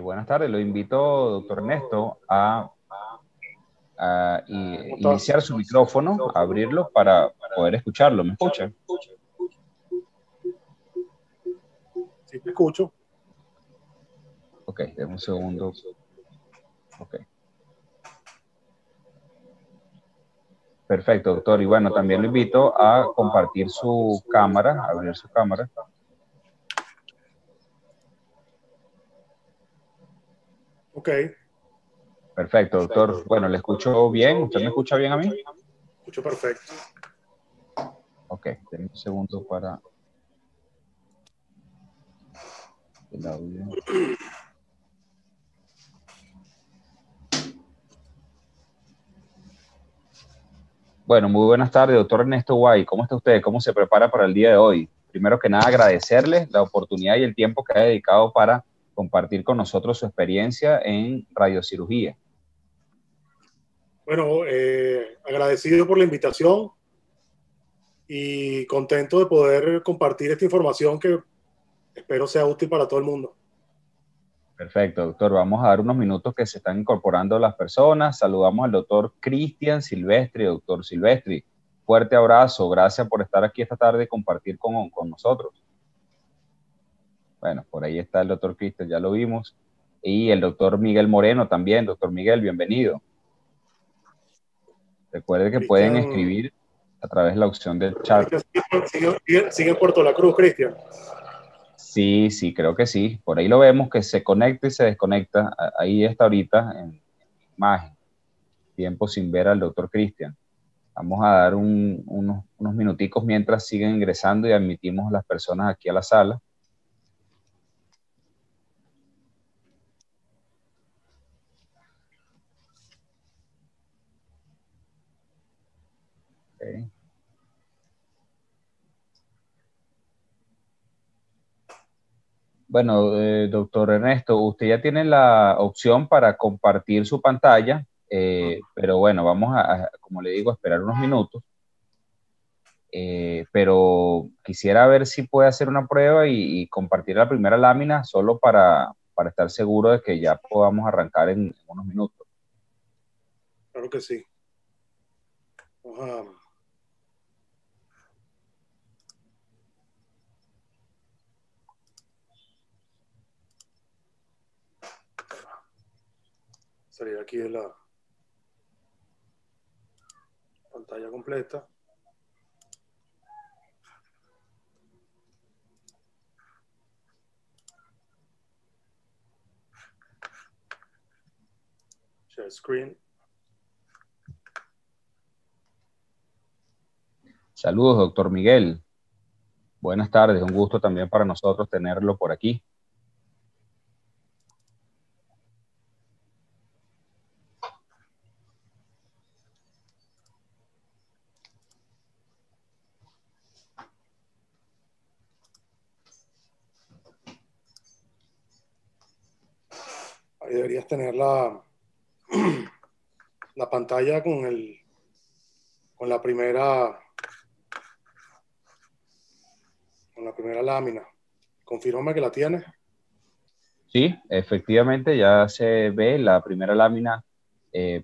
Buenas tardes, lo invito, doctor Ernesto, a iniciar su micrófono, a abrirlo para poder escucharlo. ¿Me escucha? Sí, te escucho. Ok, déjame un segundo. Ok. Perfecto, doctor. Y bueno, también lo invito a compartir su cámara, a abrir su cámara. Ok. Perfecto, doctor. Bueno, le escucho bien. ¿Usted me escucha bien a mí? Escucho perfecto. Ok, denme un segundo para el audio. Bueno, muy buenas tardes, doctor Ernesto Guay. ¿Cómo está usted? ¿Cómo se prepara para el día de hoy? Primero que nada, agradecerle la oportunidad y el tiempo que ha dedicado para compartir con nosotros su experiencia en radiocirugía. Bueno, agradecido por la invitación y contento de poder compartir esta información que espero sea útil para todo el mundo. Perfecto, doctor. Vamos a dar unos minutos que se están incorporando las personas. Saludamos al doctor Cristian Silvestri. Doctor Silvestri, fuerte abrazo. Gracias por estar aquí esta tarde y compartir con nosotros. Bueno, por ahí está el doctor Cristian, ya lo vimos. Y el doctor Miguel Moreno también. Doctor Miguel, bienvenido. Recuerde que pueden Cristian, escribir a través de la opción del chat. sigue en Puerto La Cruz, Cristian. Sí, sí, creo que sí. Por ahí lo vemos que se conecta y se desconecta. Ahí está ahorita en imagen. Tiempo sin ver al doctor Cristian. Vamos a dar unos minuticos mientras siguen ingresando y admitimos a las personas aquí a la sala. Okay. Bueno, doctor Ernesto, usted ya tiene la opción para compartir su pantalla, pero bueno, vamos como le digo, a esperar unos minutos. Pero quisiera ver si puede hacer una prueba y compartir la primera lámina solo para estar seguro de que ya podamos arrancar en unos minutos. Claro que sí. Vamos a salir aquí de la pantalla completa. Share screen. Saludos, doctor Miguel. Buenas tardes, un gusto también para nosotros tenerlo por aquí. Ahí deberías tener la pantalla con la primera lámina. Confírmame que la tienes. Sí, efectivamente ya se ve la primera lámina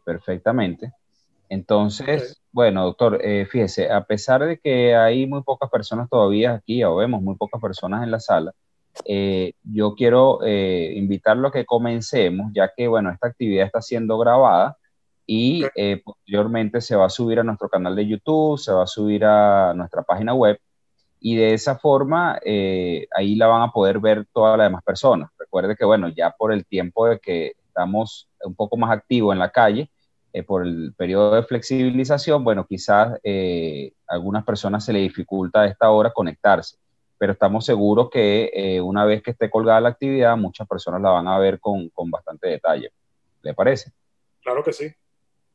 perfectamente. Okay. Entonces, bueno, doctor, fíjese, a pesar de que hay muy pocas personas todavía aquí, o vemos muy pocas personas en la sala, yo quiero invitarlo a que comencemos, ya que, bueno, esta actividad está siendo grabada Okay. y posteriormente se va a subir a nuestro canal de YouTube, se va a subir a nuestra página web y de esa forma ahí la van a poder ver todas las demás personas. Recuerde que, bueno, ya por el tiempo de que estamos un poco más activos en la calle, por el periodo de flexibilización, bueno, quizás algunas personas se les dificulta a esta hora conectarse, pero estamos seguros que una vez que esté colgada la actividad, muchas personas la van a ver con bastante detalle. ¿Le parece? Claro que sí.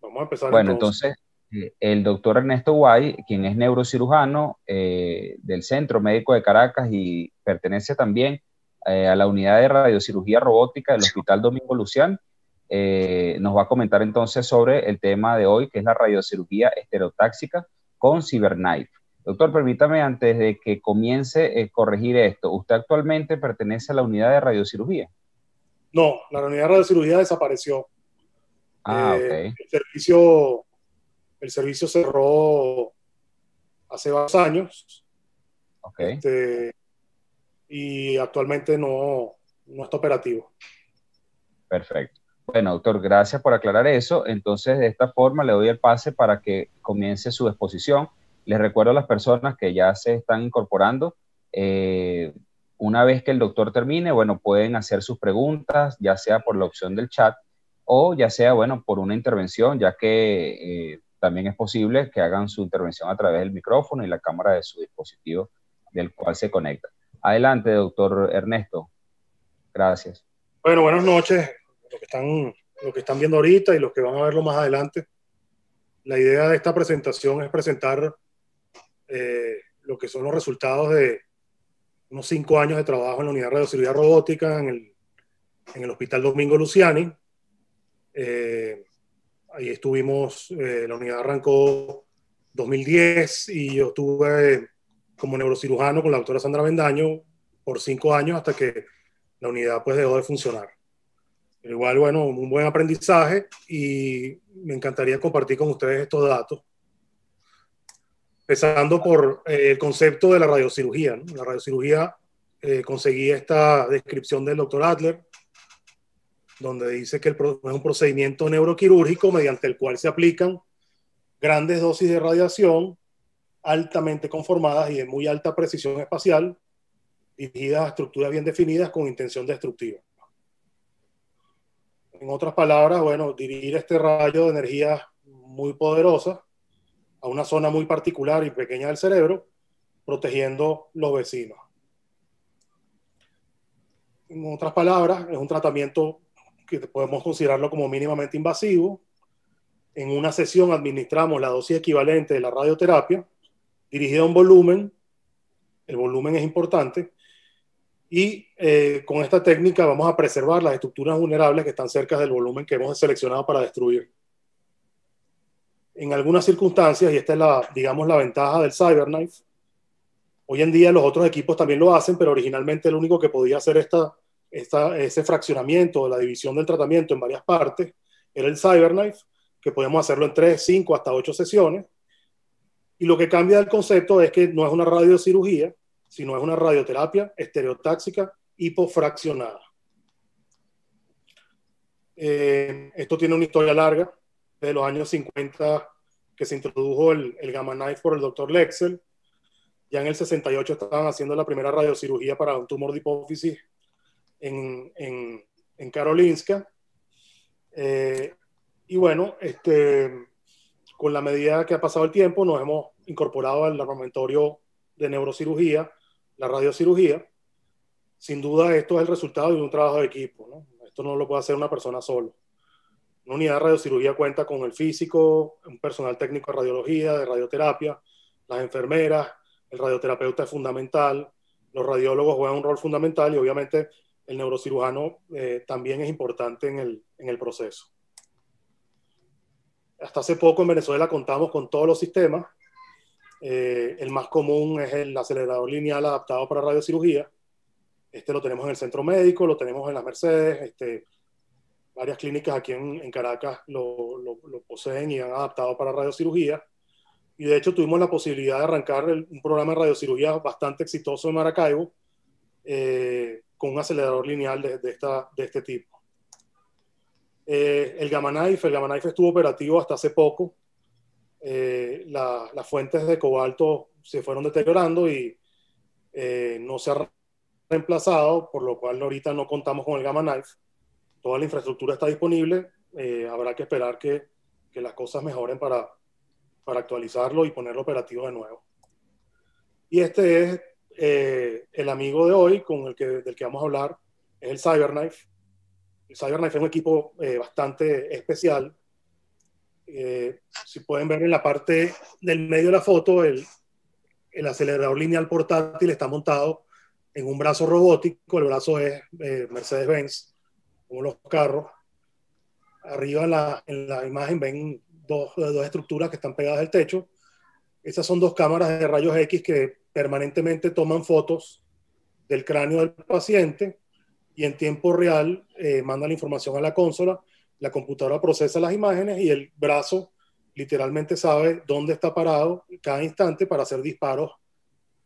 Vamos a empezar Bueno, entonces. entonces, el doctor Ernesto Guay, quien es neurocirujano del Centro Médico de Caracas y pertenece también a la unidad de radiocirugía robótica del Hospital Domingo Lucián, nos va a comentar entonces sobre el tema de hoy, que es la radiocirugía estereotáxica con CyberKnife. Doctor, permítame antes de que comience corregir esto. ¿Usted actualmente pertenece a la unidad de radiocirugía? No, la unidad de radiocirugía desapareció. Ah, ok, El servicio cerró hace varios años, ok, y actualmente no está operativo. perfecto. Bueno, doctor, gracias por aclarar eso. Entonces, de esta forma le doy el pase para que comience su exposición. Les recuerdo a las personas que ya se están incorporando. eh, una vez que el doctor termine, bueno, pueden hacer sus preguntas, ya sea por la opción del chat o ya sea, bueno, por una intervención, ya que también es posible que hagan su intervención a través del micrófono y la cámara de su dispositivo del cual se conecta. Adelante, doctor Ernesto. Gracias. Bueno, buenas noches, los que están viendo ahorita y los que van a verlo más adelante. La idea de esta presentación es presentar lo que son los resultados de unos 5 años de trabajo en la unidad de radiocirugía robótica en el Hospital Domingo Luciani. Ahí estuvimos, la unidad arrancó 2010 y yo estuve como neurocirujano con la doctora Sandra Bendaño por 5 años hasta que la unidad pues dejó de funcionar. Pero igual, bueno, un buen aprendizaje y me encantaría compartir con ustedes estos datos. Empezando por el concepto de la radiocirugía, ¿no? La radiocirugía, conseguí esta descripción del doctor Adler, donde dice que es un procedimiento neuroquirúrgico mediante el cual se aplican grandes dosis de radiación altamente conformadas y de muy alta precisión espacial, dirigidas a estructuras bien definidas con intención destructiva. En otras palabras, bueno, dirigir este rayo de energía muy poderosa a una zona muy particular y pequeña del cerebro, protegiendo los vecinos. En otras palabras, es un tratamiento que podemos considerarlo como mínimamente invasivo. En una sesión administramos la dosis equivalente de la radioterapia, dirigida a un volumen. El volumen es importante. Y con esta técnica vamos a preservar las estructuras vulnerables que están cerca del volumen que hemos seleccionado para destruir. En algunas circunstancias, y esta es digamos, la ventaja del CyberKnife, hoy en día los otros equipos también lo hacen, pero originalmente el único que podía hacer ese fraccionamiento de la división del tratamiento en varias partes era el CyberKnife, que podemos hacerlo en 3, 5, hasta 8 sesiones. Y lo que cambia del concepto es que no es una radiocirugía, sino es una radioterapia estereotáxica hipofraccionada. Esto tiene una historia larga, desde los años 50 que se introdujo el Gamma Knife por el doctor Lexel. Ya en el 68 estaban haciendo la primera radiocirugía para un tumor de hipófisis en Karolinska. Y bueno, con la medida que ha pasado el tiempo, nos hemos incorporado al armamentario de neurocirugía, la radiocirugía. Sin duda, esto es el resultado de un trabajo de equipo, ¿no? Esto no lo puede hacer una persona solo. Una unidad de radiocirugía cuenta con el físico, un personal técnico de radiología, de radioterapia, las enfermeras, el radioterapeuta es fundamental, los radiólogos juegan un rol fundamental y obviamente el neurocirujano también es importante en el proceso. Hasta hace poco en Venezuela contamos con todos los sistemas. El más común es el acelerador lineal adaptado para radiocirugía. Lo tenemos en el centro médico, lo tenemos en las Mercedes, varias clínicas aquí en Caracas lo poseen y han adaptado para radiocirugía. Y de hecho tuvimos la posibilidad de arrancar un programa de radiocirugía bastante exitoso en Maracaibo, con un acelerador lineal de este tipo. El Gamma Knife estuvo operativo hasta hace poco. Las fuentes de cobalto se fueron deteriorando y no se ha reemplazado, por lo cual ahorita no contamos con el Gamma Knife. Toda la infraestructura está disponible. Habrá que esperar que las cosas mejoren para actualizarlo y ponerlo operativo de nuevo. Y este es el amigo de hoy del que vamos a hablar, es el CyberKnife. El CyberKnife es un equipo bastante especial. Si pueden ver en la parte del medio de la foto, el acelerador lineal portátil está montado en un brazo robótico. El brazo es Mercedes-Benz, como los carros. Arriba en la imagen ven dos estructuras que están pegadas al techo. Esas son dos cámaras de rayos X que permanentemente toman fotos del cráneo del paciente y en tiempo real manda la información a la consola, la computadora procesa las imágenes y el brazo literalmente sabe dónde está parado cada instante para hacer disparos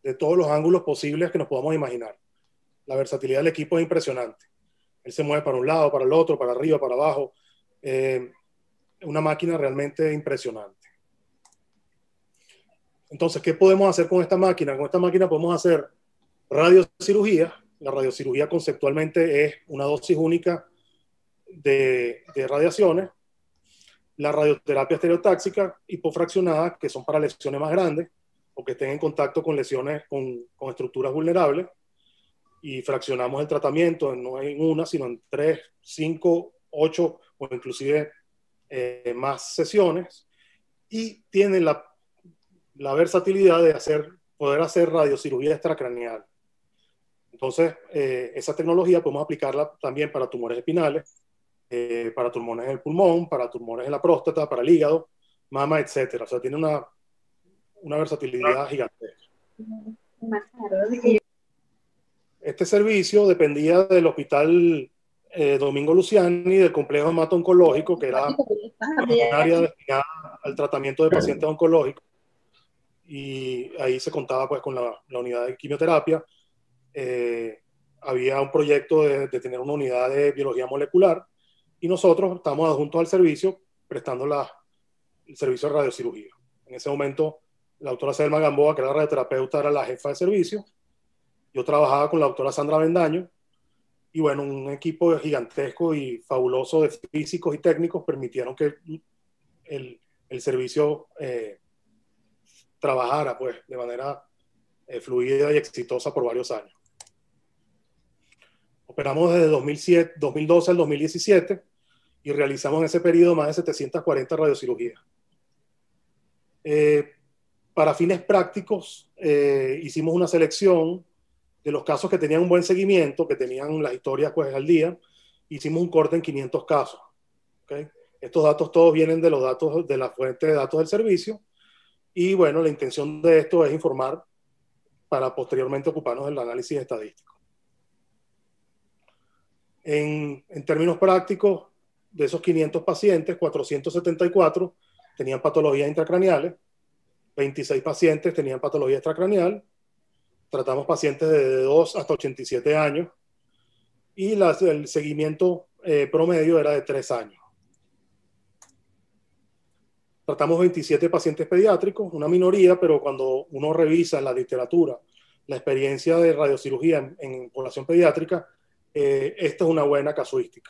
de todos los ángulos posibles que nos podamos imaginar. La versatilidad del equipo es impresionante. Él se mueve para un lado, para el otro, para arriba, para abajo. Una máquina realmente impresionante. Entonces, ¿qué podemos hacer con esta máquina? Con esta máquina podemos hacer radiocirugía. La radiocirugía conceptualmente es una dosis única de radiaciones. La radioterapia estereotáxica hipofraccionada, que son para lesiones más grandes o que estén en contacto con lesiones con estructuras vulnerables. Y fraccionamos el tratamiento no en una, sino en 3, 5, 8 o inclusive más sesiones. Y tiene la versatilidad de poder hacer radiocirugía extracraneal. Entonces, esa tecnología podemos aplicarla también para tumores espinales, para tumores en el pulmón, para tumores en la próstata, para el hígado, mama, etc. O sea, tiene una versatilidad gigantesca. Este servicio dependía del Hospital Domingo Luciani, del complejo hemato-oncológico, que era un área destinada al tratamiento de pacientes oncológicos. Y ahí se contaba pues con la unidad de quimioterapia. Había un proyecto de tener una unidad de biología molecular y nosotros estamos adjuntos al servicio prestando el servicio de radiocirugía. En ese momento la doctora Selma Gamboa, que era la radioterapeuta, era la jefa de servicio. Yo trabajaba con la doctora Sandra Bendaño y bueno, un equipo gigantesco y fabuloso de físicos y técnicos permitieron que el servicio trabajara pues de manera fluida y exitosa por varios años. Operamos desde 2012 al 2017 y realizamos en ese periodo más de 740 radiocirugías. Para fines prácticos, hicimos una selección de los casos que tenían un buen seguimiento, que tenían las historias pues al día. Hicimos un corte en 500 casos. ¿Okay? Estos datos todos vienen de los datos de la fuente de datos del servicio. Y bueno, la intención de esto es informar para posteriormente ocuparnos del análisis estadístico. En términos prácticos, de esos 500 pacientes, 474 tenían patologías intracraneales, 26 pacientes tenían patología extracraneal, tratamos pacientes de 2 hasta 87 años y el seguimiento promedio era de 3 años. Tratamos 27 pacientes pediátricos, una minoría, pero cuando uno revisa en la literatura la experiencia de radiocirugía en población pediátrica, esta es una buena casuística.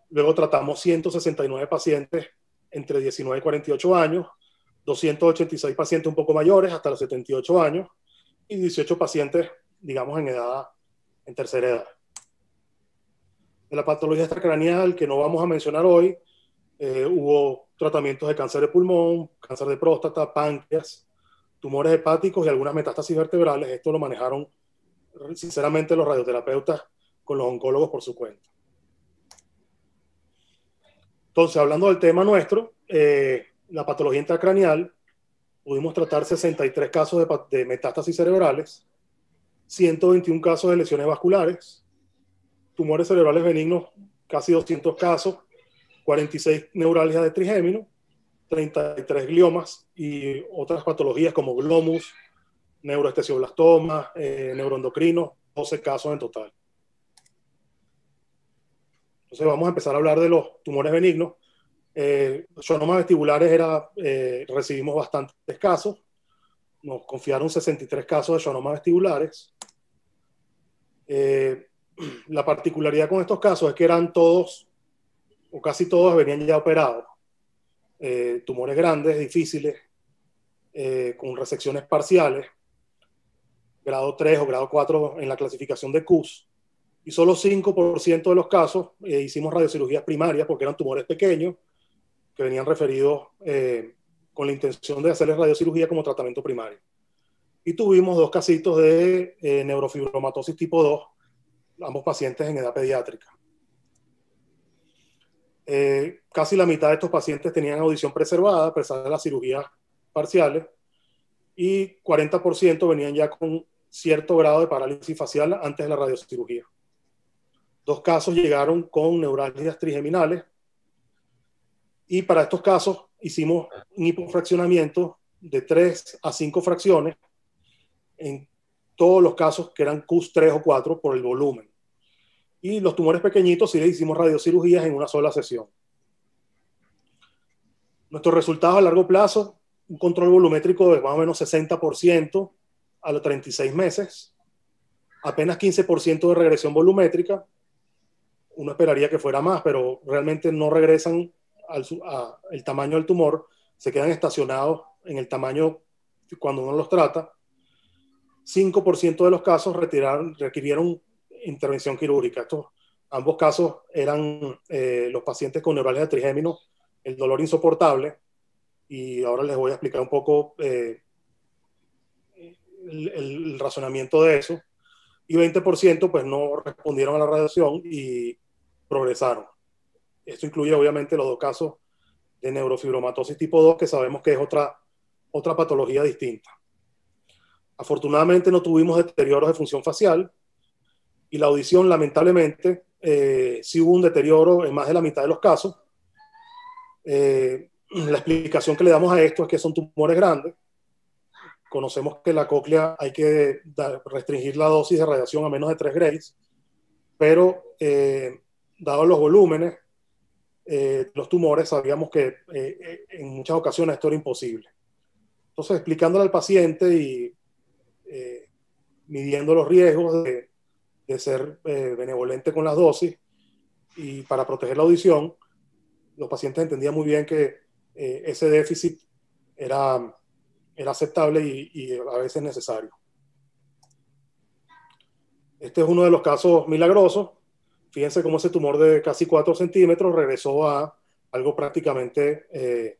Luego tratamos 169 pacientes entre 19 y 48 años, 286 pacientes un poco mayores hasta los 78 años y 18 pacientes, digamos, en tercera edad. De la patología extracraneal, que no vamos a mencionar hoy, hubo tratamientos de cáncer de pulmón, cáncer de próstata, páncreas, tumores hepáticos y algunas metástasis vertebrales. Esto lo manejaron, sinceramente, los radioterapeutas con los oncólogos por su cuenta. Entonces, hablando del tema nuestro, la patología intracraneal, pudimos tratar 63 casos de metástasis cerebrales, 121 casos de lesiones vasculares, tumores cerebrales benignos, casi 200 casos, 46 neuralgias de trigémino, 33 gliomas y otras patologías como glomus, neuroestecioblastoma, neuroendocrinos, 12 casos en total. Entonces vamos a empezar a hablar de los tumores benignos. Schwannomas vestibulares recibimos bastantes casos. Nos confiaron 63 casos de schwannomas vestibulares. La particularidad con estos casos es que eran todos, o casi todos, venían ya operados. Tumores grandes, difíciles, con resecciones parciales, grado 3 o grado 4 en la clasificación de CUS. Y solo 5% de los casos hicimos radiocirugías primarias porque eran tumores pequeños que venían referidos con la intención de hacerles radiocirugía como tratamiento primario. Y tuvimos 2 casitos de neurofibromatosis tipo 2, ambos pacientes en edad pediátrica. Casi la mitad de estos pacientes tenían audición preservada a pesar de las cirugías parciales y 40% venían ya con cierto grado de parálisis facial antes de la radiocirugía. 2 casos llegaron con neuralgias trigeminales y para estos casos hicimos un hipofraccionamiento de 3 a 5 fracciones en todos los casos que eran CUS 3 o 4 por el volumen. Y los tumores pequeñitos sí les hicimos radiocirugías en una sola sesión. Nuestros resultados a largo plazo, un control volumétrico de más o menos 60% a los 36 meses, apenas 15% de regresión volumétrica. Uno esperaría que fuera más, pero realmente no regresan al tamaño del tumor, se quedan estacionados en el tamaño cuando uno los trata. 5% de los casos requirieron intervención quirúrgica. Ambos casos eran los pacientes con neuralgia de trigémino, el dolor insoportable, y ahora les voy a explicar un poco el razonamiento de eso. Y 20% pues no respondieron a la radiación y progresaron. Esto incluye obviamente los 2 casos de neurofibromatosis tipo 2, que sabemos que es otra patología distinta. Afortunadamente no tuvimos deterioros de función facial y la audición, lamentablemente, sí hubo un deterioro en más de la mitad de los casos. La explicación que le damos a esto es que son tumores grandes. Conocemos que la cóclea hay que restringir la dosis de radiación a menos de 3 grays, pero dados los volúmenes, los tumores, sabíamos que en muchas ocasiones esto era imposible. Entonces, explicándole al paciente y midiendo los riesgos de ser benevolente con las dosis y para proteger la audición, los pacientes entendían muy bien que ese déficit era aceptable y a veces necesario. Este es uno de los casos milagrosos. Fíjense cómo ese tumor de casi 4 centímetros regresó a algo prácticamente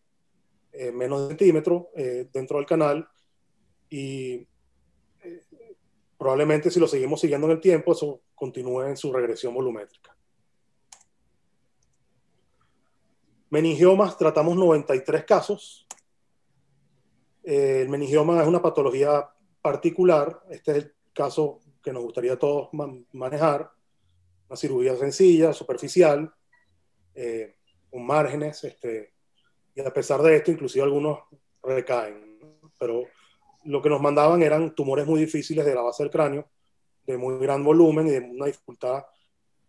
menos de centímetro dentro del canal, y probablemente si lo seguimos siguiendo en el tiempo, eso continúe en su regresión volumétrica. Meningiomas, tratamos 93 casos. El meningioma es una patología particular. Este es el caso que nos gustaría a todos manejar. Una cirugía sencilla, superficial, con márgenes, y a pesar de esto, inclusive algunos recaen, ¿no? Pero lo que nos mandaban eran tumores muy difíciles de la base del cráneo, de muy gran volumen y de una dificultad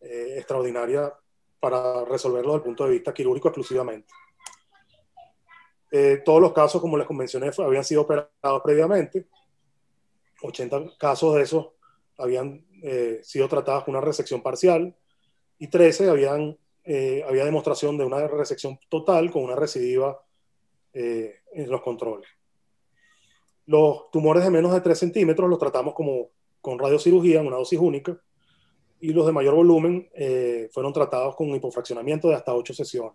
extraordinaria para resolverlo desde el punto de vista quirúrgico exclusivamente. Todos los casos, como les mencioné, habían sido operados previamente. 80 casos de esos habían sido tratados con una resección parcial y 13 había demostración de una resección total con una recidiva en los controles. Los tumores de menos de 3 centímetros los tratamos con radiocirugía en una dosis única, y los de mayor volumen fueron tratados con hipofraccionamiento de hasta 8 sesiones.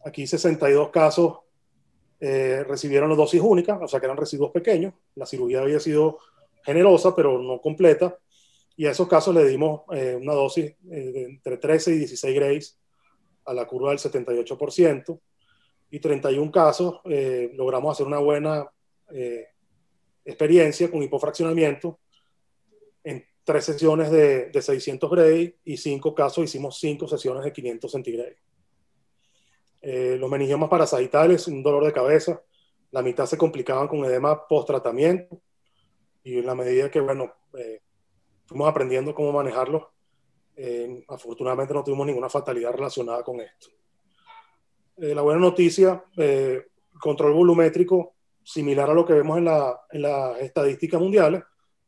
Aquí 62 casos recibieron la dosis única, o sea que eran residuos pequeños. La cirugía había sido generosa, pero no completa, y a esos casos le dimos una dosis de entre 13 y 16 grays a la curva del 78%, y 31 casos logramos hacer una buena experiencia con hipofraccionamiento en 3 sesiones de 600 gray, y 5 casos hicimos 5 sesiones de 500 centigrays. Los meningiomas parasitales, un dolor de cabeza, la mitad se complicaban con edema post-tratamiento, y en la medida que, fuimos aprendiendo cómo manejarlos, afortunadamente no tuvimos ninguna fatalidad relacionada con esto. La buena noticia, control volumétrico similar a lo que vemos en las estadísticas mundiales,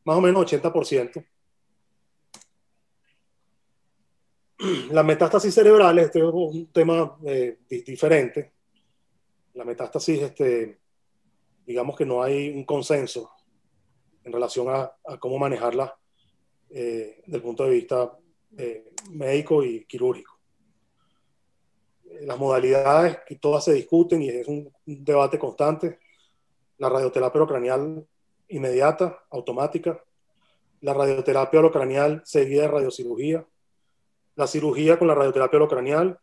más o menos 80%. Las metástasis cerebrales, este es un tema diferente. La metástasis, digamos que no hay un consenso en relación a cómo manejarla desde el punto de vista médico y quirúrgico. Las modalidades, que todas se discuten y es un debate constante: la radioterapia orocranial inmediata, automática, la radioterapia orocranial seguida de radiocirugía, la cirugía con la radioterapia orocranial,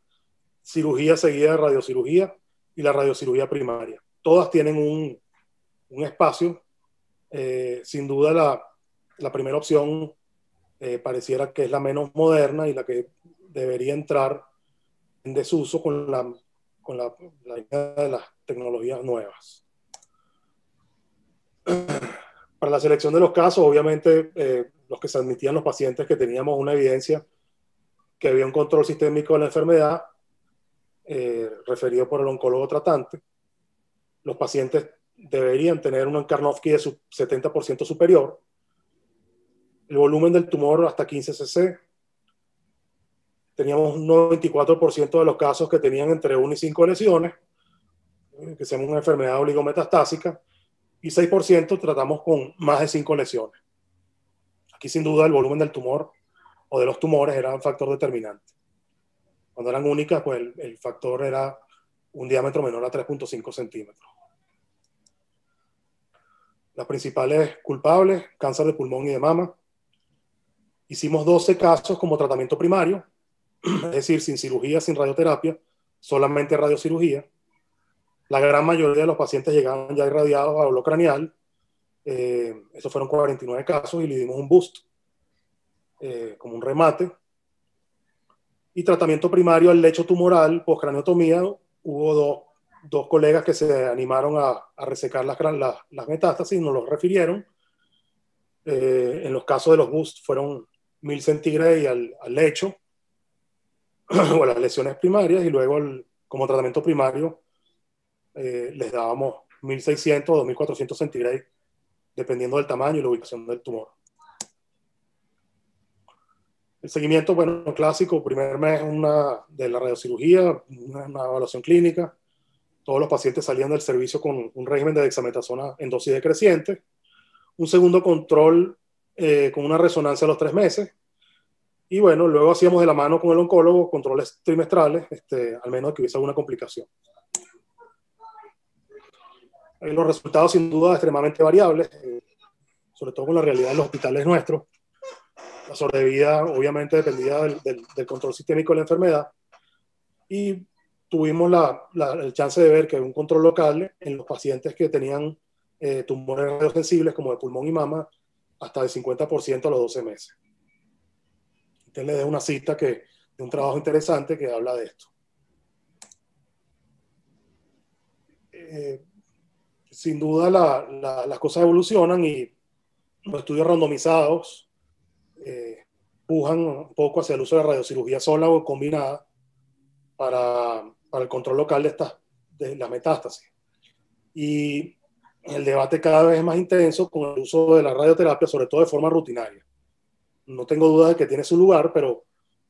cirugía seguida de radiocirugía y la radiocirugía primaria. Todas tienen un espacio. Sin duda la primera opción pareciera que es la menos moderna y la que debería entrar en desuso con la línea de las tecnologías nuevas. Para la selección de los casos, obviamente, los que se admitían los pacientes que teníamos una evidencia que había un control sistémico de la enfermedad, referido por el oncólogo tratante. Los pacientes deberían tener un Karnofsky de 70% superior, el volumen del tumor hasta 15 cc. Teníamos un 94% de los casos que tenían entre 1 y 5 lesiones, que se llama una enfermedad oligometastásica, y 6% tratamos con más de 5 lesiones. Aquí sin duda el volumen del tumor o de los tumores era un factor determinante. Cuando eran únicas, pues el factor era un diámetro menor a 3.5 centímetros. Las principales culpables, cáncer de pulmón y de mama. Hicimos 12 casos como tratamiento primario, es decir, sin cirugía, sin radioterapia, solamente radiocirugía. La gran mayoría de los pacientes llegaban ya irradiados a olo craneal. Esos fueron 49 casos y le dimos un boost, como un remate. Y tratamiento primario al lecho tumoral, postcraneotomía. Hubo dos colegas que se animaron a resecar las metástasis, nos los refirieron. En los casos de los boosts fueron 1000 centígrados al lecho, o las lesiones primarias, y luego como tratamiento primario les dábamos 1600 o 2400 centígrados, dependiendo del tamaño y la ubicación del tumor. El seguimiento, bueno, clásico, primer mes de la radiocirugía, una evaluación clínica. Todos los pacientes salían del servicio con un régimen de dexametasona en dosis decreciente. Un segundo control con una resonancia a los 3 meses. Y bueno, luego hacíamos de la mano con el oncólogo controles trimestrales, al menos que hubiese alguna complicación. Los resultados sin duda extremadamente variables, sobre todo con la realidad de los hospitales nuestros. La sobrevida obviamente dependía del control sistémico de la enfermedad, y tuvimos el chance de ver que un control local en los pacientes que tenían tumores radiosensibles como de pulmón y mama hasta del 50% a los 12 meses. Entonces les dejo una cita de un trabajo interesante que habla de esto. Sin duda las cosas evolucionan y los estudios randomizados pujan un poco hacia el uso de radiocirugía sola o combinada para el control local de la metástasis. Y el debate cada vez es más intenso con el uso de la radioterapia, sobre todo de forma rutinaria. No tengo duda de que tiene su lugar, pero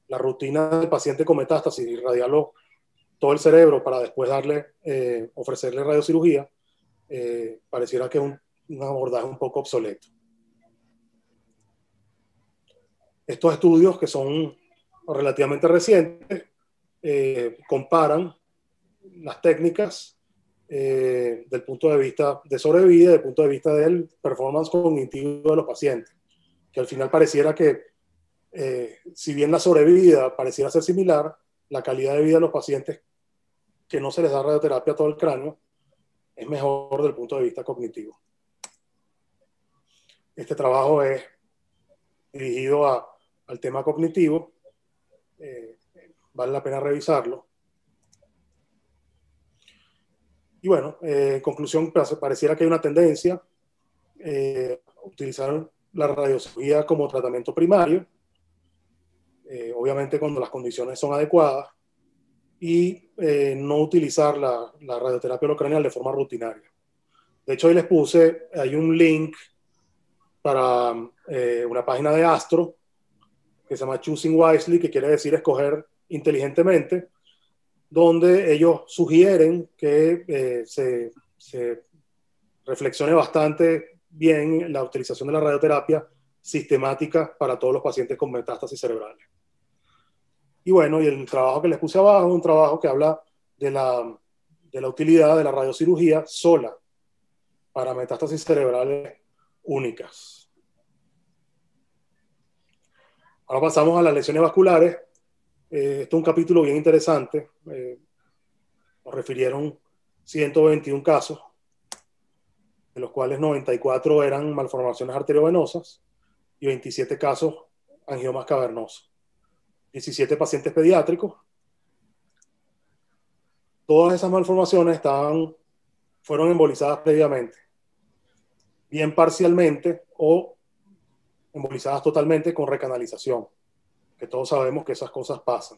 la rutina del paciente con metástasis, irradiarlo todo el cerebro para después ofrecerle radiocirugía, pareciera que es un abordaje un poco obsoleto. Estos estudios, que son relativamente recientes, comparan las técnicas del punto de vista de sobrevida, del punto de vista del performance cognitivo de los pacientes, que al final pareciera que, si bien la sobrevida pareciera ser similar, la calidad de vida de los pacientes que no se les da radioterapia a todo el cráneo es mejor desde el punto de vista cognitivo. Este trabajo es dirigido al tema cognitivo. Vale la pena revisarlo. Y bueno, en conclusión, pareciera que hay una tendencia a utilizar la radiocirugía como tratamiento primario, obviamente cuando las condiciones son adecuadas, y no utilizar la radioterapia holocraneal de forma rutinaria. De hecho, ahí les puse, hay un link para una página de Astro que se llama Choosing Wisely, que quiere decir escoger inteligentemente, donde ellos sugieren que se reflexione bastante bien la utilización de la radioterapia sistemática para todos los pacientes con metástasis cerebrales. Y bueno, y el trabajo que les puse abajo es un trabajo que habla de la utilidad de la radiocirugía sola para metástasis cerebrales únicas. Ahora pasamos a las lesiones vasculares. Este es un capítulo bien interesante. Nos refirieron 121 casos, de los cuales 94 eran malformaciones arteriovenosas y 27 casos angiomas cavernosos. 17 pacientes pediátricos. Todas esas malformaciones fueron embolizadas previamente, bien parcialmente o embolizadas totalmente con recanalización, que todos sabemos que esas cosas pasan.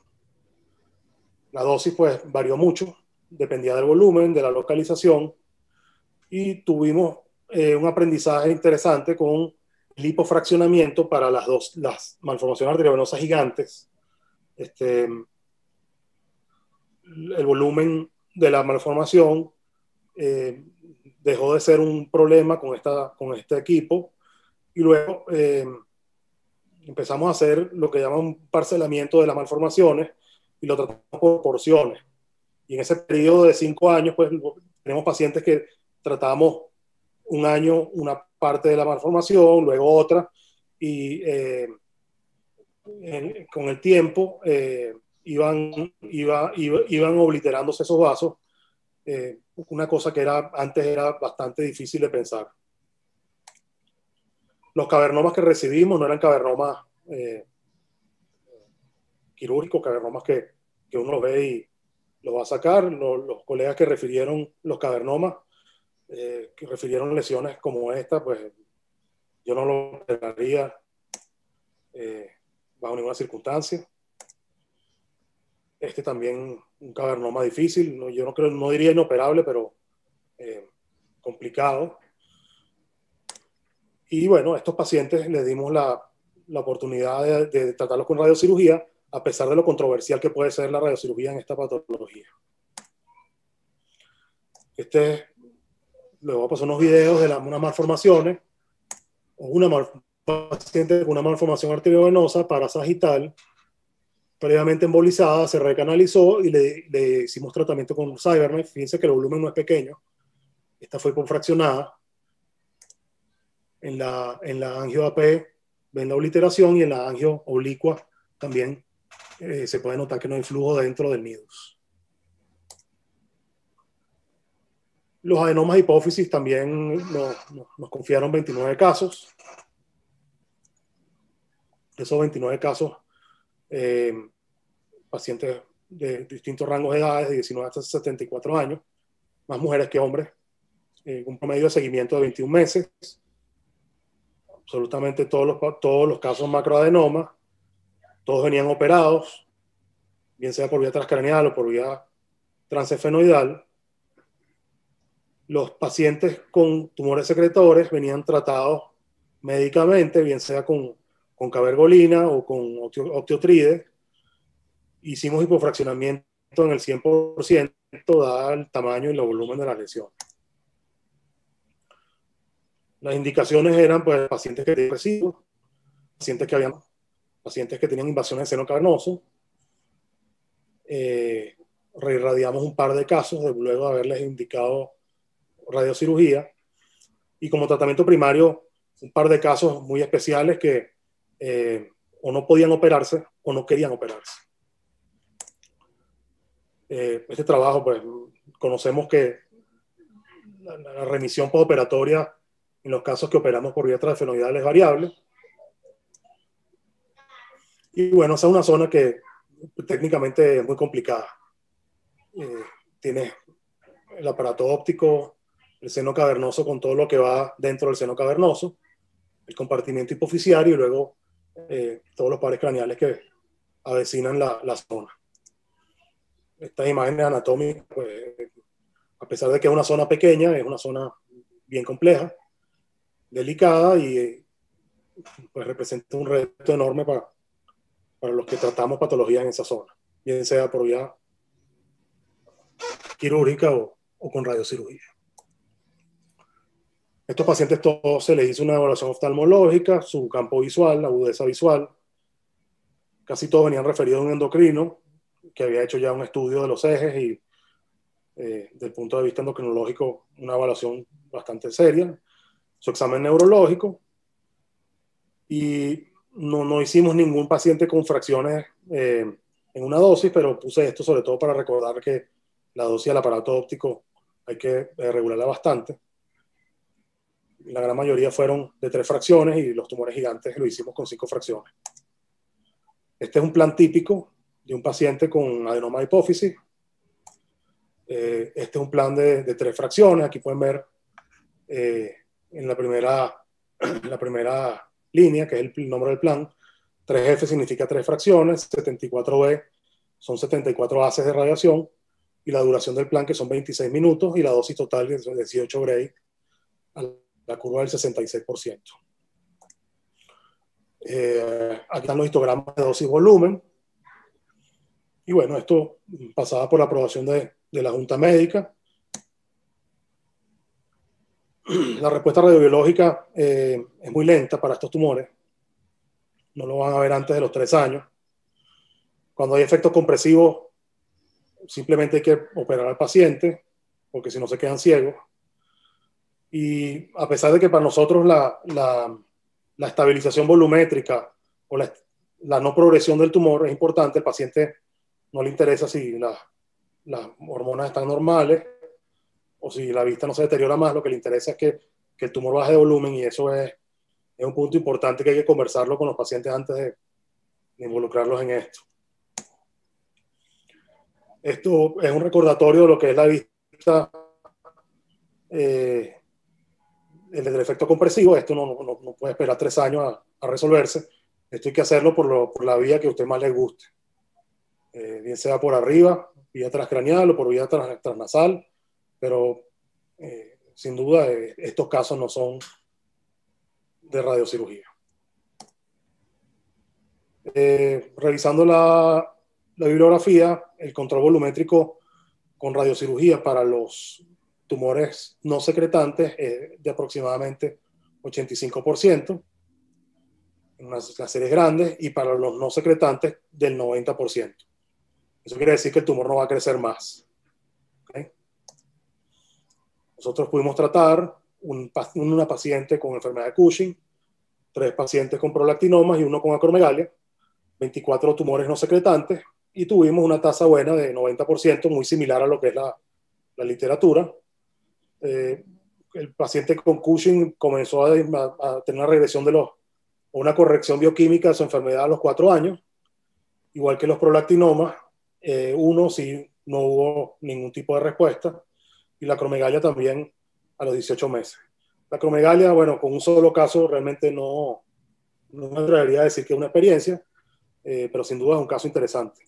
La dosis pues varió mucho, dependía del volumen, de la localización, y tuvimos un aprendizaje interesante con el hipofraccionamiento para las malformaciones arteriovenosas gigantes. El volumen de la malformación dejó de ser un problema con este equipo, y luego empezamos a hacer lo que llaman un parcelamiento de las malformaciones y lo tratamos por porciones. Y en ese periodo de 5 años, pues tenemos pacientes que tratamos un año una parte de la malformación, luego otra, y con el tiempo iban obliterándose esos vasos, una cosa que antes era bastante difícil de pensar. Los cavernomas que recibimos no eran cavernomas quirúrgicos, cavernomas que uno los ve y los va a sacar. Los colegas que refirieron los cavernomas, que refirieron lesiones como esta, pues yo no lo operaría bajo ninguna circunstancia. Este también un cavernoma difícil, yo no diría inoperable, pero complicado. Y bueno, a estos pacientes les dimos la oportunidad de tratarlos con radiocirugía, a pesar de lo controversial que puede ser la radiocirugía en esta patología. Le voy a pasar unos videos de unas malformaciones. Una paciente con una malformación arteriovenosa parasagital, previamente embolizada, se recanalizó y le hicimos tratamiento con Cyberknife. Fíjense que el volumen no es pequeño. Esta fue fraccionada. En la angio AP ven la obliteración, y en la angio oblicua también se puede notar que no hay flujo dentro del nidus. Los adenomas hipófisis también nos confiaron 29 casos. De esos 29 casos, pacientes de distintos rangos de edades, de 19 hasta 74 años, más mujeres que hombres, un promedio de seguimiento de 21 meses. Absolutamente todos los casos macroadenoma, todos venían operados, bien sea por vía transcraneal o por vía transefenoidal. Los pacientes con tumores secretores venían tratados médicamente, bien sea con cabergolina o con octiotride. Hicimos hipofraccionamiento en el 100%, dada el tamaño y el volumen de la lesión. Las indicaciones eran pues pacientes que tenían residuos, pacientes que tenían invasión de seno cavernoso. Reirradiamos un par de casos luego de haberles indicado radiocirugía, y como tratamiento primario un par de casos muy especiales que o no podían operarse o no querían operarse. Este trabajo, pues conocemos que la remisión postoperatoria en los casos que operamos por vía transfenoidal es variable. Y bueno, esa es una zona que técnicamente es muy complicada. Tiene el aparato óptico, el seno cavernoso con todo lo que va dentro del seno cavernoso, el compartimiento hipoficiario y luego todos los pares craneales que avecinan la zona. Estas imágenes anatómicas, pues, a pesar de que es una zona pequeña, es una zona bien compleja, delicada, y pues representa un reto enorme para los que tratamos patologías en esa zona, bien sea por vía quirúrgica o con radiocirugía. Estos pacientes todos se les hizo una evaluación oftalmológica, su campo visual, la agudeza visual. Casi todos venían referidos a un endocrino que había hecho ya un estudio de los ejes y desde el punto de vista endocrinológico una evaluación bastante seria, su examen neurológico, y no hicimos ningún paciente con fracciones en una dosis, pero puse esto sobre todo para recordar que la dosis del aparato óptico hay que regularla bastante. La gran mayoría fueron de 3 fracciones y los tumores gigantes lo hicimos con 5 fracciones. Este es un plan típico de un paciente con adenoma de hipófisis. Este es un plan de 3 fracciones. Aquí pueden ver en la primera línea, que es el nombre del plan, 3F significa 3 fracciones, 74B son 74 haces de radiación, y la duración del plan, que son 26 minutos, y la dosis total de 18 Gray, a la curva del 66%. Aquí están los histogramas de dosis volumen. Y bueno, esto pasaba por la aprobación de la Junta Médica. La respuesta radiobiológica es muy lenta para estos tumores. No lo van a ver antes de los 3 años. Cuando hay efectos compresivos, simplemente hay que operar al paciente, porque si no se quedan ciegos. Y a pesar de que para nosotros la estabilización volumétrica o la no progresión del tumor es importante, el paciente no le interesa si las hormonas están normales o si la vista no se deteriora más. Lo que le interesa es que el tumor baje de volumen, y eso es un punto importante que hay que conversarlo con los pacientes antes de involucrarlos en esto. Esto es un recordatorio de lo que es la vista, el efecto compresivo. Esto no puede esperar 3 años a resolverse. Esto hay que hacerlo por la vía que a usted más le guste. Bien sea por arriba, vía transcraneal, o por vía transnasal, pero sin duda estos casos no son de radiocirugía. Revisando la bibliografía, el control volumétrico con radiocirugía para los tumores no secretantes es de aproximadamente 85% en las series grandes, y para los no secretantes del 90%. Eso quiere decir que el tumor no va a crecer más. ¿Okay? Nosotros pudimos tratar una paciente con enfermedad de Cushing, 3 pacientes con prolactinomas y 1 con acromegalia, 24 tumores no secretantes, y tuvimos una tasa buena de 90%, muy similar a lo que es la literatura. El paciente con Cushing comenzó a tener una regresión o una corrección bioquímica de su enfermedad a los 4 años, igual que los prolactinomas. Uno sí no hubo ningún tipo de respuesta, y la acromegalia también a los 18 meses. La acromegalia, bueno, con un solo caso realmente no me atrevería a decir que es una experiencia, pero sin duda es un caso interesante.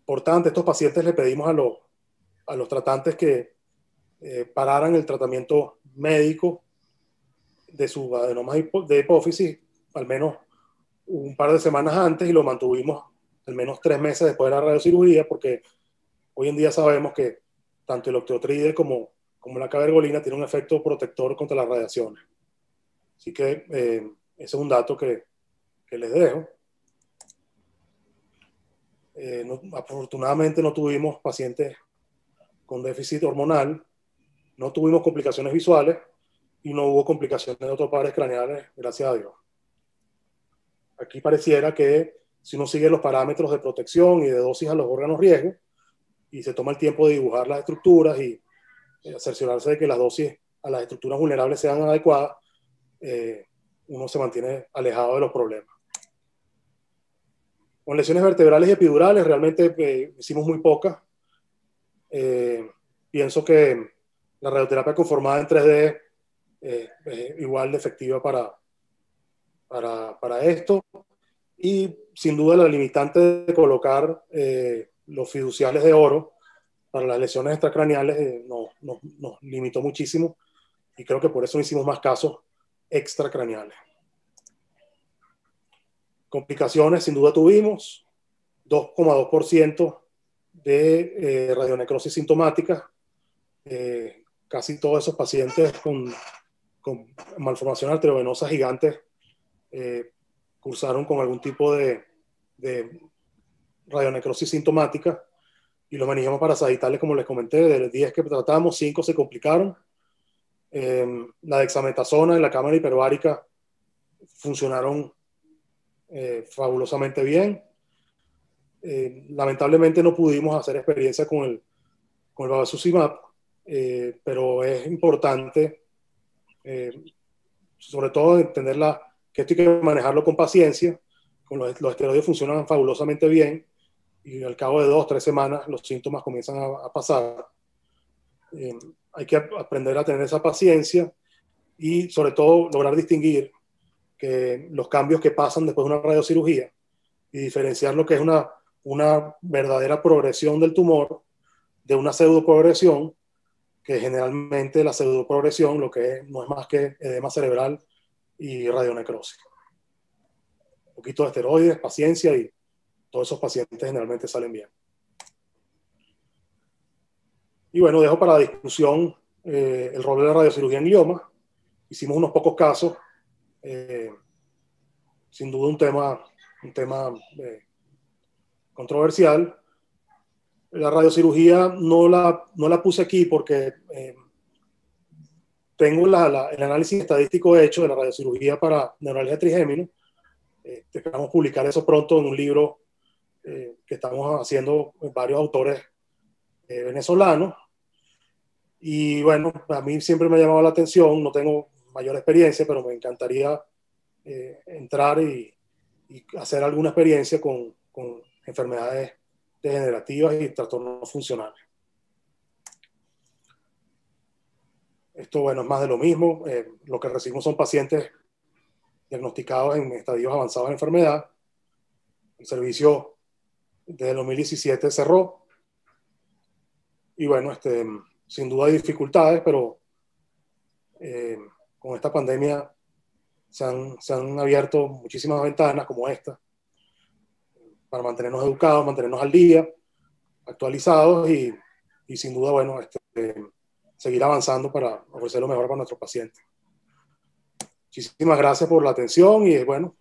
Por tanto, a estos pacientes le pedimos a los tratantes que pararan el tratamiento médico de su adenoma de hipófisis al menos un par de semanas antes, y lo mantuvimos al menos 3 meses después de la radiocirugía, porque hoy en día sabemos que tanto el octiotride como la cabergolina tiene un efecto protector contra las radiaciones. Así que ese es un dato que les dejo. Afortunadamente no tuvimos pacientes con déficit hormonal, no tuvimos complicaciones visuales y no hubo complicaciones de otros pares craneales, gracias a Dios. Aquí pareciera que si uno sigue los parámetros de protección y de dosis a los órganos riesgo y se toma el tiempo de dibujar las estructuras y cerciorarse de que las dosis a las estructuras vulnerables sean adecuadas, uno se mantiene alejado de los problemas. Con lesiones vertebrales y epidurales realmente hicimos muy pocas. Pienso que la radioterapia conformada en 3D es igual de efectiva para esto, y sin duda la limitante de colocar los fiduciales de oro para las lesiones extracraneales nos limitó muchísimo, y creo que por eso hicimos más casos extracraneales. Complicaciones sin duda tuvimos, 2,2% de radionecrosis sintomática. Casi todos esos pacientes con malformación arteriovenosa gigante cursaron con algún tipo de radionecrosis sintomática, y los meningioma parasagitales, como les comenté, de los 10 que tratamos, 5 se complicaron. La dexametasona en la cámara hiperbárica funcionaron fabulosamente bien. Lamentablemente no pudimos hacer experiencia con el bevacizumab, pero es importante sobre todo entender que esto hay que manejarlo con paciencia, los esteroides funcionan fabulosamente bien y al cabo de 2 o 3 semanas los síntomas comienzan a pasar. Hay que aprender a tener esa paciencia y sobre todo lograr distinguir que los cambios que pasan después de una radiocirugía y diferenciar lo que es una verdadera progresión del tumor de una pseudoprogresión, que generalmente la pseudoprogresión lo que es, no es más que edema cerebral y radionecrosis. Un poquito de esteroides, paciencia y todos esos pacientes generalmente salen bien. Y bueno, dejo para discusión el rol de la radiocirugía en glioma. Hicimos unos pocos casos, sin duda un tema controversial. La radiocirugía no la puse aquí porque tengo el análisis estadístico hecho de la radiocirugía para neuralgia trigémino. Esperamos publicar eso pronto en un libro que estamos haciendo varios autores venezolanos. Y bueno, a mí siempre me ha llamado la atención, no tengo mayor experiencia, pero me encantaría entrar y hacer alguna experiencia con enfermedades degenerativas y trastornos funcionales. Esto, bueno, es más de lo mismo. Lo que recibimos son pacientes diagnosticados en estadios avanzados de enfermedad. El servicio desde el 2017 cerró. Y bueno, sin duda hay dificultades, pero con esta pandemia se han abierto muchísimas ventanas como esta para mantenernos educados, mantenernos al día, actualizados y sin duda, bueno, seguir avanzando para ofrecer lo mejor para nuestros pacientes. Muchísimas gracias por la atención y bueno,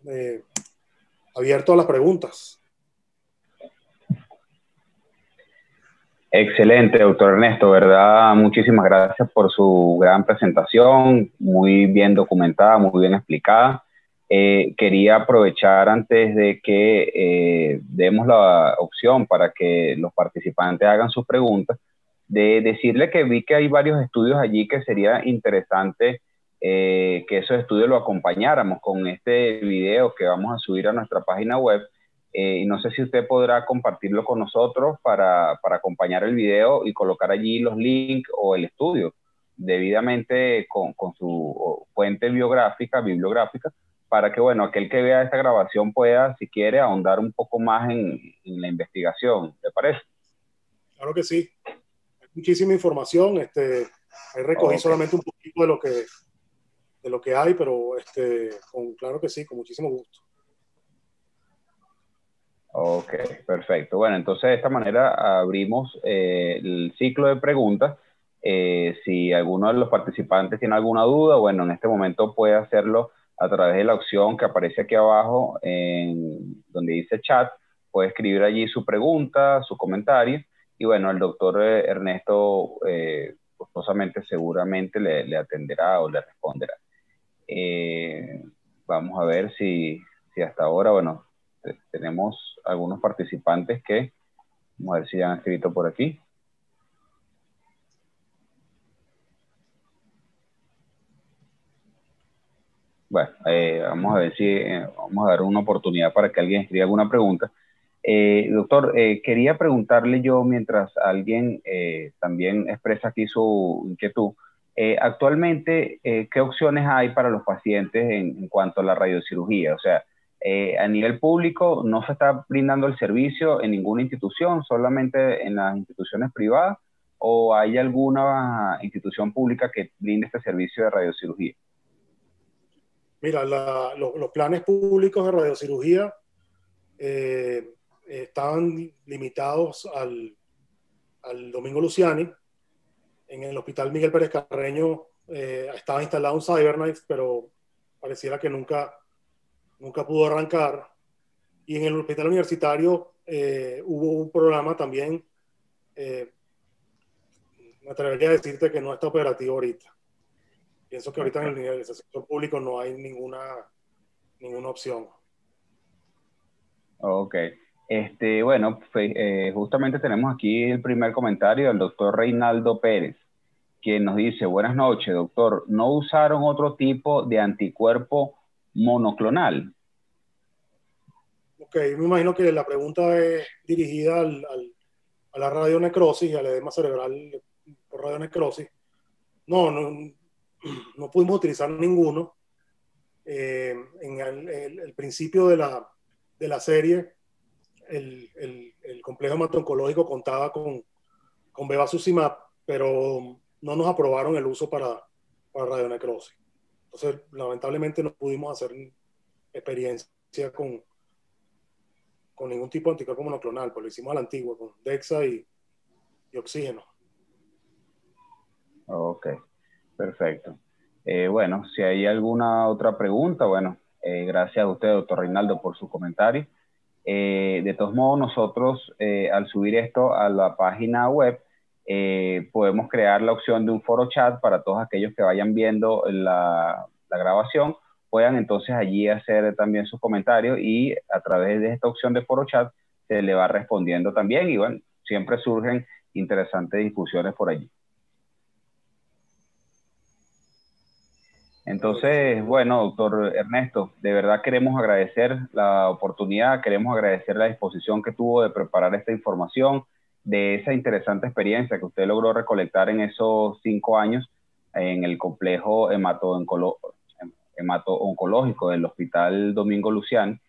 abierto a las preguntas. Excelente, doctor Ernesto, ¿verdad? Muchísimas gracias por su gran presentación, muy bien documentada, muy bien explicada. Quería aprovechar antes de que demos la opción para que los participantes hagan sus preguntas, de decirle que vi que hay varios estudios allí que sería interesante que esos estudios lo acompañáramos con este video que vamos a subir a nuestra página web. Y no sé si usted podrá compartirlo con nosotros para acompañar el video y colocar allí los links o el estudio debidamente con su fuente bibliográfica, para que, bueno, aquel que vea esta grabación pueda, si quiere, ahondar un poco más en la investigación. ¿Te parece? Claro que sí. Hay muchísima información. Ahí recogí solamente un poquito de lo que hay, pero claro que sí, con muchísimo gusto. Ok, perfecto. Bueno, entonces de esta manera abrimos el ciclo de preguntas. Si alguno de los participantes tiene alguna duda, bueno, en este momento puede hacerlo a través de la opción que aparece aquí abajo, donde dice chat. Puede escribir allí su pregunta, su comentario, y bueno, el doctor Ernesto gustosamente seguramente le atenderá o le responderá. Vamos a ver si hasta ahora, bueno, tenemos algunos participantes que, vamos a ver si ya han escrito por aquí. Bueno, vamos a ver si vamos a dar una oportunidad para que alguien escriba alguna pregunta. Doctor, quería preguntarle yo, mientras alguien también expresa aquí su inquietud, actualmente, ¿qué opciones hay para los pacientes en cuanto a la radiocirugía? O sea, a nivel público no se está brindando el servicio en ninguna institución, solamente en las instituciones privadas, ¿o hay alguna institución pública que brinde este servicio de radiocirugía? Mira, los planes públicos de radiocirugía estaban limitados al Domingo Luciani. En el Hospital Miguel Pérez Carreño estaba instalado un CyberKnife, pero pareciera que nunca pudo arrancar. Y en el Hospital Universitario hubo un programa también, me atrevería a decirte que no está operativo ahorita. Pienso que ahorita en el sector público no hay ninguna opción. Ok. Bueno, justamente tenemos aquí el primer comentario del doctor Reinaldo Pérez, quien nos dice: buenas noches, doctor, ¿no usaron otro tipo de anticuerpo monoclonal? Ok, me imagino que la pregunta es dirigida a la radionecrosis y al edema cerebral por radionecrosis. No, no, no pudimos utilizar ninguno. En el principio de la serie, el complejo hemato-oncológico contaba con bevacizumab, pero no nos aprobaron el uso para radionecrosis. Entonces, lamentablemente no pudimos hacer experiencia con ningún tipo de anticuerpo monoclonal, pues lo hicimos a la antigua, con Dexa y oxígeno. Ok, perfecto. Bueno, si hay alguna otra pregunta, bueno, gracias a usted, doctor Reinaldo, por su comentario. De todos modos, nosotros al subir esto a la página web, podemos crear la opción de un foro chat para todos aquellos que vayan viendo la grabación, puedan entonces allí hacer también sus comentarios y a través de esta opción de foro chat se le va respondiendo también y bueno, siempre surgen interesantes discusiones por allí. Entonces, bueno, doctor Ernesto, de verdad queremos agradecer la oportunidad, queremos agradecer la disposición que tuvo de preparar esta información, de esa interesante experiencia que usted logró recolectar en esos 5 años en el complejo hemato-oncológico del Hospital Domingo Lucián.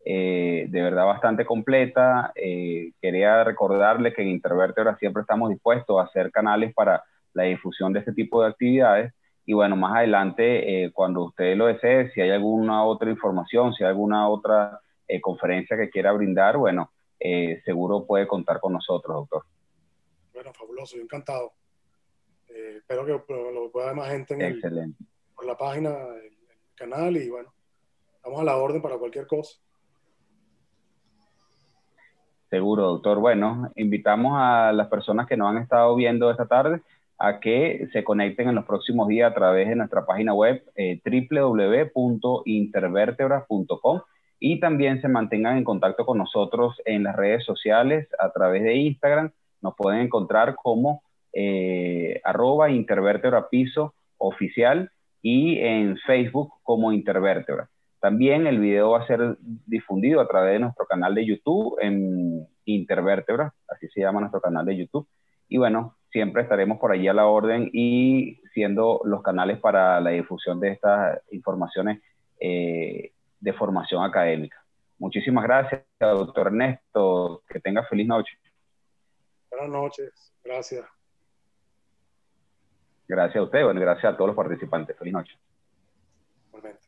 De verdad bastante completa. Quería recordarle que en Intervértebra siempre estamos dispuestos a hacer canales para la difusión de este tipo de actividades. Y bueno, más adelante, cuando usted lo desee, si hay alguna otra información, si hay alguna otra conferencia que quiera brindar, bueno, seguro puede contar con nosotros, doctor. Bueno, fabuloso, yo encantado. Espero que lo pueda ver más gente Excelente. por la página, el canal y bueno, estamos a la orden para cualquier cosa. Seguro, doctor. Bueno, invitamos a las personas que nos han estado viendo esta tarde a que se conecten en los próximos días a través de nuestra página web www.intervertebra.com y también se mantengan en contacto con nosotros en las redes sociales a través de Instagram. Nos pueden encontrar como @intervertebrapiso oficial y en Facebook como Intervertebra. También el video va a ser difundido a través de nuestro canal de YouTube en Intervértebra, así se llama nuestro canal de YouTube. Y bueno, siempre estaremos por allí a la orden y siendo los canales para la difusión de estas informaciones de formación académica. Muchísimas gracias, doctor Ernesto. Que tenga feliz noche. Buenas noches, gracias. Gracias a usted, bueno, gracias a todos los participantes. Feliz noche. Igualmente.